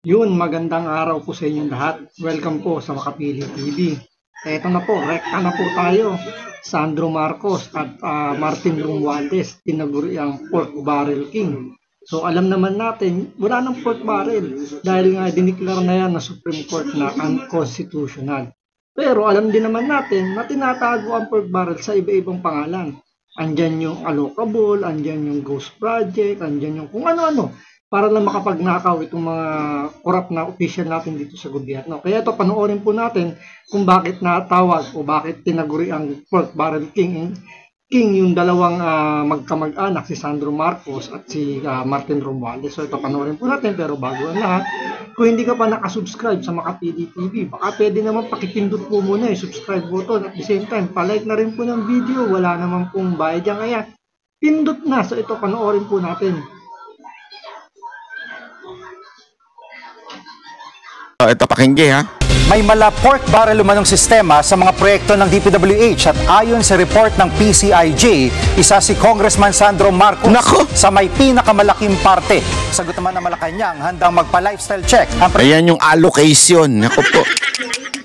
Yun, magandang araw po sa inyong lahat. Welcome po sa Makapili TV. Eto na po, rekta na po tayo. Sandro Marcos at Martin Romualdez, tinaguri ang Pork Barrel King. So alam naman natin, wala ng pork barrel dahil nga diniklara na yan ng Supreme Court na unconstitutional. Pero alam din naman natin na tinatago ang pork barrel sa iba-ibang pangalan. Andyan yung allocable, andyan yung ghost project, andyan yung kung ano-ano para lang makapagnakaw itong mga korap na official natin dito sa gobyerno. Kaya ito, panoorin po natin kung bakit natawag o bakit tinaguri ang Pork Barrel King yung dalawang magkamag-anak, si Sandro Marcos at si Martin Romualdez. So ito, panoorin po natin, pero bago ang lahat, kung hindi ka pa nakasubscribe sa Makapili TV, baka pwede naman pakipindot po muna yung subscribe button at the same time, palike na rin po ng video, wala naman pong bayad yan. Kaya, pindot na. So ito, panoorin po natin. Ito pakingge ha. May mala pork barrel umanong sistema sa mga proyekto ng DPWH at ayon sa report ng PCIJ, isa si Congressman Sandro Marcos sa may pinakamalaking parte. Sagot naman ng Malacanang, handang magpa-lifestyle check. Ayan yung allocation. Naku po.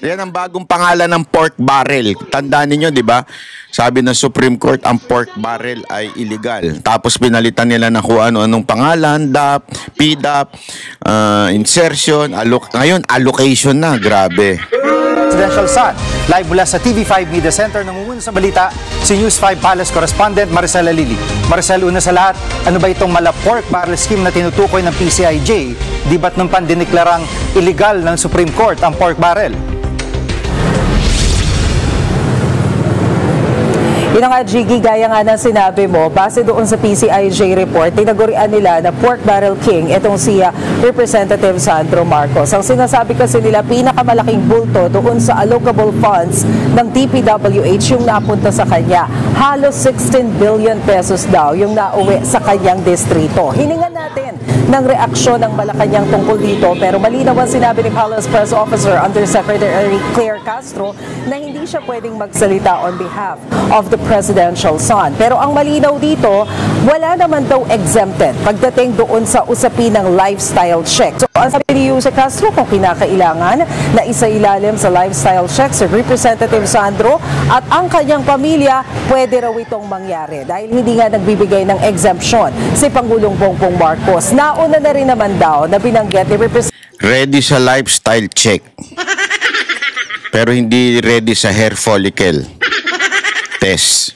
Yan ang bagong pangalan ng pork barrel. Tandaan niyo, di ba? Sabi ng Supreme Court, ang pork barrel ay illegal. Tapos pinalitan nila na kung ano-anong pangalan, DAP, PDAP, insertion, ngayon, allocation na. Grabe. Presidential Sun. Live mula sa TV5 Media Center, nangunguna sa balita, si News 5 Palace Correspondent Maricel Alili. Maricel, una sa lahat, ano ba itong mala pork barrel scheme na tinutukoy ng PCIJ? Di ba't nung pandineklarang illegal ng Supreme Court ang pork barrel? Yun nga, Jiggy, gaya nga ng sinabi mo, base doon sa PCIJ report, tinagurian nila na Pork Barrel King itong si Representative Sandro Marcos. Ang sinasabi kasi nila, pinakamalaking bulto doon sa allocable funds ng DPWH yung napunta sa kanya. Halos 16 billion pesos daw yung nauwi sa kanyang distrito. Hiningan natin ng reaksyon ng Malacanang tungkol dito, pero malinaw ang sinabi ni Palace Press Officer Undersecretary Claire Castro na hindi siya pwedeng magsalita on behalf of the Presidential Son. Pero ang malinaw dito, wala naman daw exempted pagdating doon sa usapin ng lifestyle check. So ang sabi ni Jose Castro, kung kinakailangan na isailalim sa lifestyle check si Representative Sandro at ang kanyang pamilya, pwede raw itong mangyari dahil hindi nga nagbibigay ng exemption si Pangulong Bongbong Marcos. Nauna na rin naman daw na binanggit ni Representative Ready sa lifestyle check. Pero hindi ready sa hair follicle test.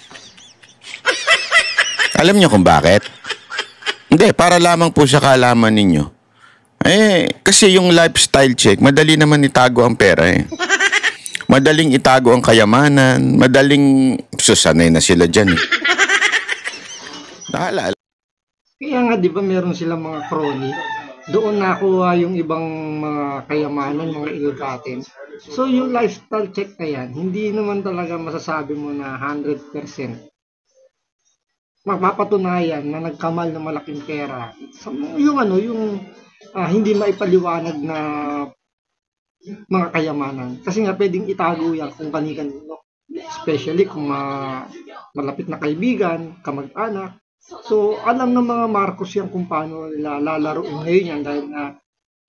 Alam niyo kung bakit? Hindi, para lamang po sa kaalaman ninyo. Kasi yung lifestyle check, madali naman itago ang pera eh. Madaling itago ang kayamanan, madaling susanay na sila dyan eh. Naalala. Kaya nga, di ba meron silang mga crony? Doon nakuha yung ibang mga kayamanan, mga ilugatin. So, yung lifestyle check na yan, hindi naman talaga masasabi mo na 100% mapapatunayan na nagkamal ng malaking pera. Yung hindi maipaliwanag na mga kayamanan. Kasi nga, pwedeng itago yan kung kani-kanino. Especially kung malapit na kaibigan, kamag-anak. So, alam ng mga Marcos yan kung paano nila lalaroin ngayon yan dahil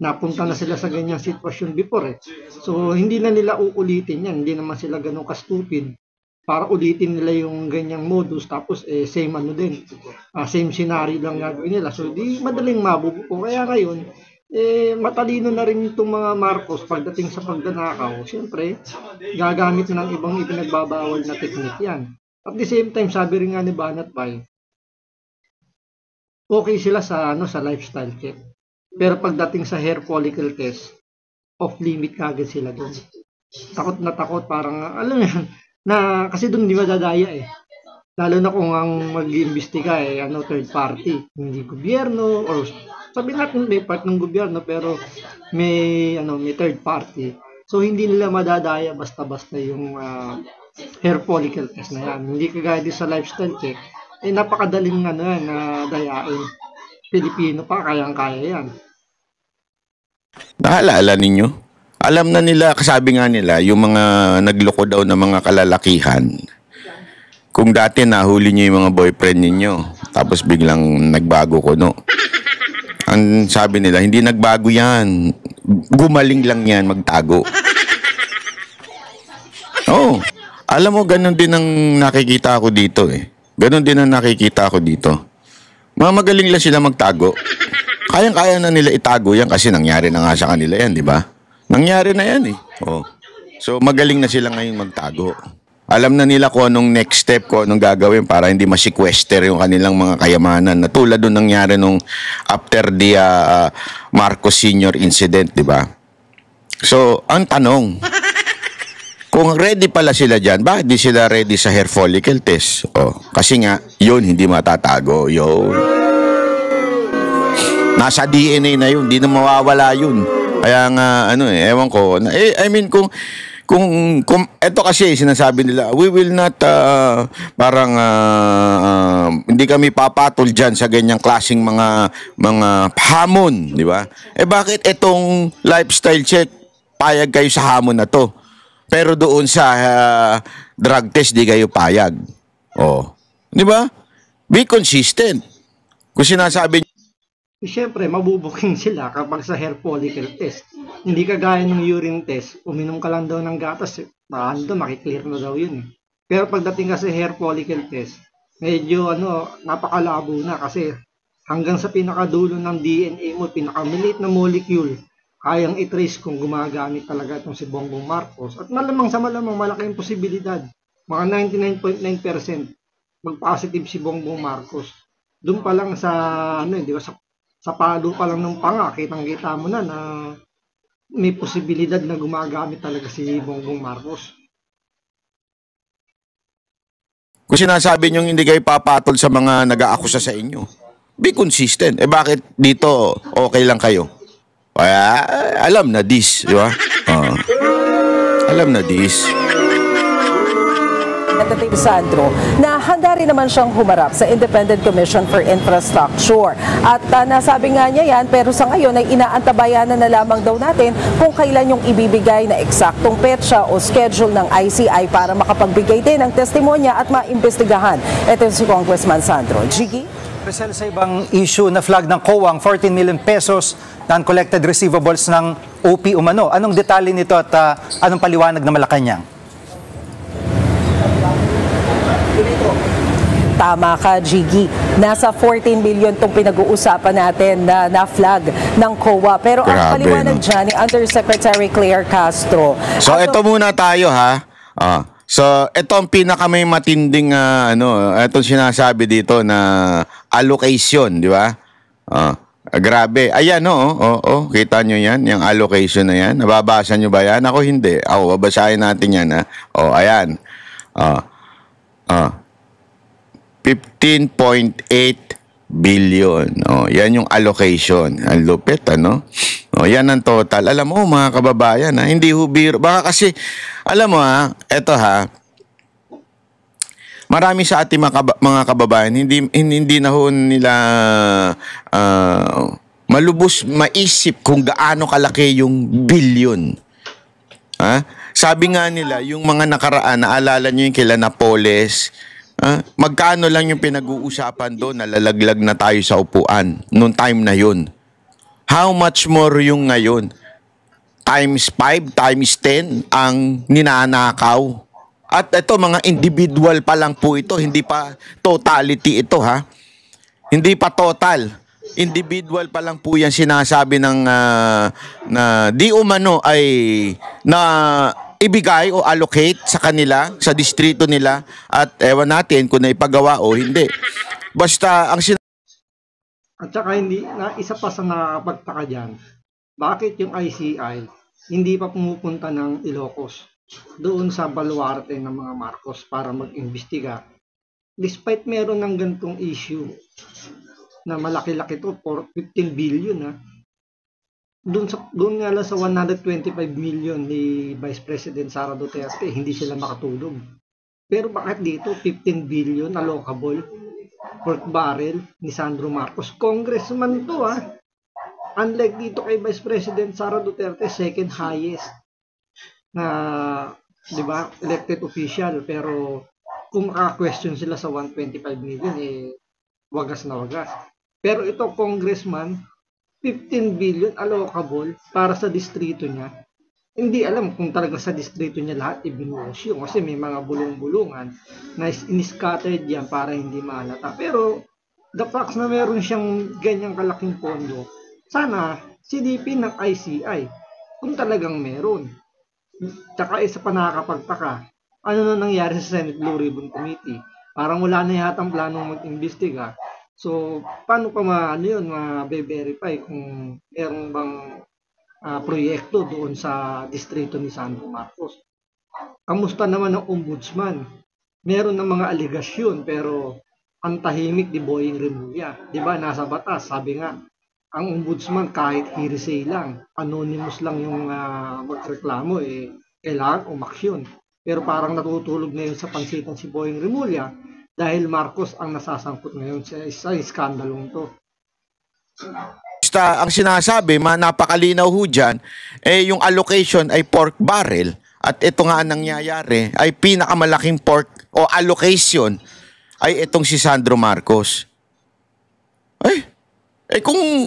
napunta na sila sa ganyang sitwasyon before eh. So, hindi na nila uulitin yan. Hindi naman sila ganun ka-stupid para ulitin nila yung ganyang modus tapos same din. Same scenario lang gagawin nila. So, di madaling mabubuko. Kaya ngayon, matalino na rin itong mga Marcos pagdating sa pagdanakaw. Siyempre, gagamit ng ibang ipinagbabawal na teknik yan. At the same time, sabi rin nga ni Banat Bay, okay sila sa lifestyle check. Pero pagdating sa hair follicle test, off limit kagad sila doon. Takot na takot, parang alam mo yan, na kasi doon di madadaya eh. Lalo na kung ang mag-iimbestiga third party, hindi gobyerno or sabi natin may part ng gobyerno pero may third party. So hindi nila madadaya basta-basta yung hair follicle test na yan. Hindi kagaya din sa lifestyle check. Napakadaling na dayain. Pilipino pa, kayang-kaya yan. Naalala ninyo? Alam na nila, kasabi nga nila, yung mga nagloko daw ng mga kalalakihan. Kung dati nahuli nyo yung mga boyfriend ninyo, tapos biglang nagbago ko, no? Ang sabi nila, hindi nagbago yan. Gumaling lang yan magtago. Oh, alam mo, ganun din ang nakikita ko dito eh. Ganun din ang nakikita ko dito. Magaling lang sila magtago. Kayang-kaya na nila itago yan kasi nangyari na nga sa kanila yan, di ba? Nangyari na yan eh. Oh. So, magaling na sila ngayon magtago. Alam na nila kung anong next step, kung anong gagawin para hindi ma-sequester yung kanilang mga kayamanan. Na tulad doon nangyari nung after the Marcos Sr. incident, di ba? So, ang tanong, kung ready pala sila dyan, bakit di sila ready sa hair follicle test? Oh, kasi nga, yun hindi matatago. Yun. Nasa DNA na yun, hindi na mawawala yun. Kaya nga, ewan ko. I mean, kung ito kasi sinasabi nila, we will not hindi kami papatol diyan sa ganyang klaseng mga hamon, di ba? Bakit itong lifestyle check payag kayo sa hamon na to? Pero doon sa drug test di kayo payag. Oh. Di ba? Be consistent. Kung sinasabi Siyempre, mabubuking sila kapag sa hair follicle test. Hindi kagaya ng urine test, uminom ka lang daw ng gatas, makiklear na daw yun. Pero pagdating ka sa hair follicle test, medyo napakalabo na kasi hanggang sa pinakadulo ng DNA mo, pinakamaliit na molecule, kayang i-trace kung gumagamit talaga itong si Bongbong Marcos. At malamang sa malamang malaki ang posibilidad, mga 99.9% mag-positive si Bongbong Marcos. Doon pa lang sa, di ba, sa palo pa lang ng panga, kitang-kita mo na may posibilidad na gumagamit talaga si Bongbong Marcos. Kung sinasabi nyo hindi kayo papatol sa mga nag-aakusa sa inyo, be consistent. Bakit dito okay lang kayo? Kaya, alam na this, di ba? Alam na this. Representative Sandro na handa rin naman siyang humarap sa Independent Commission for Infrastructure. At nasabi nga niya yan, pero sa ngayon ay inaantabayanan na lamang daw natin kung kailan yung ibibigay na eksaktong petsa o schedule ng ICI para makapagbigay din ng testimonya at maimbestigahan. Ito si Congressman Sandro. Jiggy? Maricel, sa ibang issue na flag ng COA, 14 million pesos non-collected receivables ng OP umano. Anong detalye nito at anong paliwanag na Malacanang? Tama ka, Jiggy. Nasa 14 million itong pinag-uusapan natin na flag ng COA. Pero ang Grabe, paliwanag dyan ni Undersecretary Claire Castro. So, ito muna tayo, ha? So, ito ang pinakamay matinding, itong sinasabi dito na allocation, di ba? Grabe. Ayan, kita nyo yan, yung allocation na yan. Nababasa nyo ba yan? Ako hindi. Ako, babasahin natin yan, ha? Ayan. 15.8 billion. Yan yung allocation. Ang lupit, ano? Yan ang total. Alam mo, mga kababayan, hindi hubiro. Baka kasi, alam mo eto marami sa ating mga kababayan, hindi na ho nila malubos maisip kung gaano kalaki yung billion. Sabi nga nila, yung mga nakaraan, naalala nyo yung kila Napoles, magkano lang yung pinag-uusapan doon, nalalaglag na tayo sa upuan noong time na yun. How much more yung ngayon? Times 5, times 10 ang ninanakaw. At ito, mga individual pa lang po ito, hindi pa totality ito, ha? Hindi pa total. Individual pa lang po yan sinasabi ng na di umano ay na ibigay o allocate sa kanila, sa distrito nila, at ewan natin kung naipagawa o hindi. Basta ang At saka isa pa sa nakakapagtaka dyan, bakit yung ICI hindi pa pumupunta ng Ilocos doon sa baluarte ng mga Marcos para mag-imbestiga? Despite meron ng gantong issue na malaki-laki to, for 15 billion doon nga lang sa 125 million ni Vice President Sara Duterte, hindi sila makatulog. Pero bakit dito 15 billion allocable pork barrel ni Sandro Marcos? Congressman to, unlike dito kay Vice President Sara Duterte, second highest na, di ba, elected official. Pero kung maka-question sila sa 125 million, wagas na wagas. Pero ito, congressman, 15 billion allocable para sa distrito niya. Hindi alam kung talaga sa distrito niya lahat ibinuhos yun kasi may mga bulong-bulungan na in-scattered yan para hindi mahalata. Pero the facts na meron siyang ganyang kalaking pondo, sana silipin ng ICI kung talagang meron. Tsaka isa pa nakakapagtaka, ano na nangyari sa Senate Blue Ribbon Committee? Parang wala na yatang planong mag-imbestiga. So, paano pa ma-verify kung meron bang proyekto doon sa distrito ni Sandro Marcos? Kamusta naman ang ombudsman? Meron ng mga aligasyon pero ang tahimik ni Boying Remulla. Di ba, nasa batas, sabi nga, ang ombudsman kahit hearsay lang, anonymous lang yung magreklamo, kailangan umaksyon. Pero parang natutulog ngayon sa pansitan si Boying Remulla dahil Marcos ang nasasangkot ngayon sa iskandalong to. Basta ang sinasabi, napakalinaw ho dyan, yung allocation ay pork barrel at ito nga ang nangyayari ay pinakamalaking pork o allocation ay itong si Sandro Marcos. Kung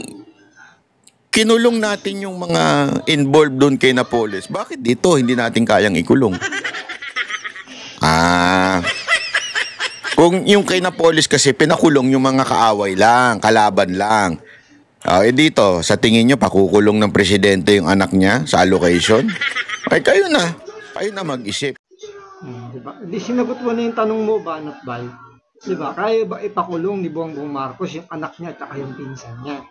kinulong natin yung mga involved doon kay Napoles, bakit dito hindi natin kayang ikulong? Kung yung kay Napoles kasi pinakulong yung mga kaaway lang, kalaban lang. Dito, sa tingin nyo, pakukulong ng presidente yung anak niya sa allocation? Kayo na mag-isip. Diba? Di sinagot mo na yung tanong mo, Banat Bay. Diba? Kaya ba ipakulong ni Bongbong Marcos yung anak niya at yung pinsan niya?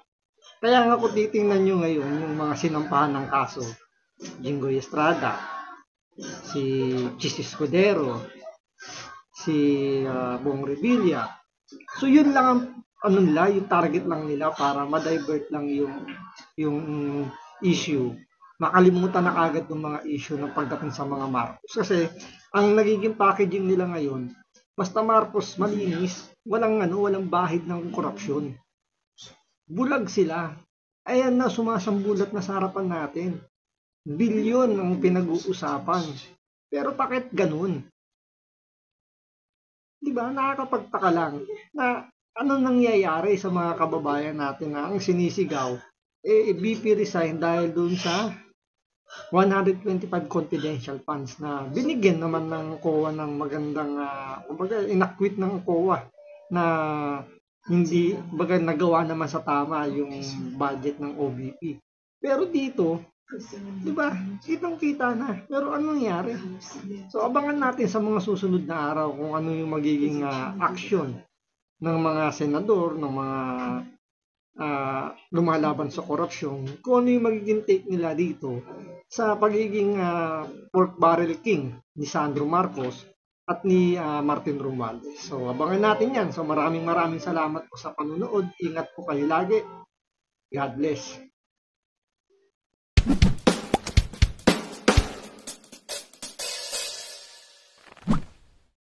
Kaya nga kung titingnan nyo ngayon yung mga sinampahan ng kaso, Jinggoy Estrada, si Chis Escudero, si Bong Revilla. So yun lang ang yung target lang nila para ma-divert lang yung issue. Makalimutan na agad ng mga issue ng pagdating sa mga Marcos. Kasi ang nagiging packaging nila ngayon, basta Marcos malinis, walang bahid ng korupsyon. Bulag sila. Ayan na, sumasambulat na sa harapan natin. Bilyon ang pinag-uusapan. Pero bakit ganun? Diba? Nakakapagtaka lang na ano nangyayari sa mga kababayan natin na ang sinisigaw, BP resign dahil dun sa 125 confidential funds na binigyan naman ng COA ng magandang, inakwit ng COA na hindi, nagawa naman sa tama yung budget ng OVP. Pero dito, di ba, kitang-kita na. Pero anong nangyari? So, abangan natin sa mga susunod na araw kung ano yung magiging action ng mga senador, ng mga lumalaban sa korupsyon, kung ano yung magiging take nila dito sa pagiging pork barrel king ni Sandro Marcos at ni Martin Romualdez. So, abangan natin yan. So, maraming salamat po sa panunood. Ingat po kayo lagi. God bless.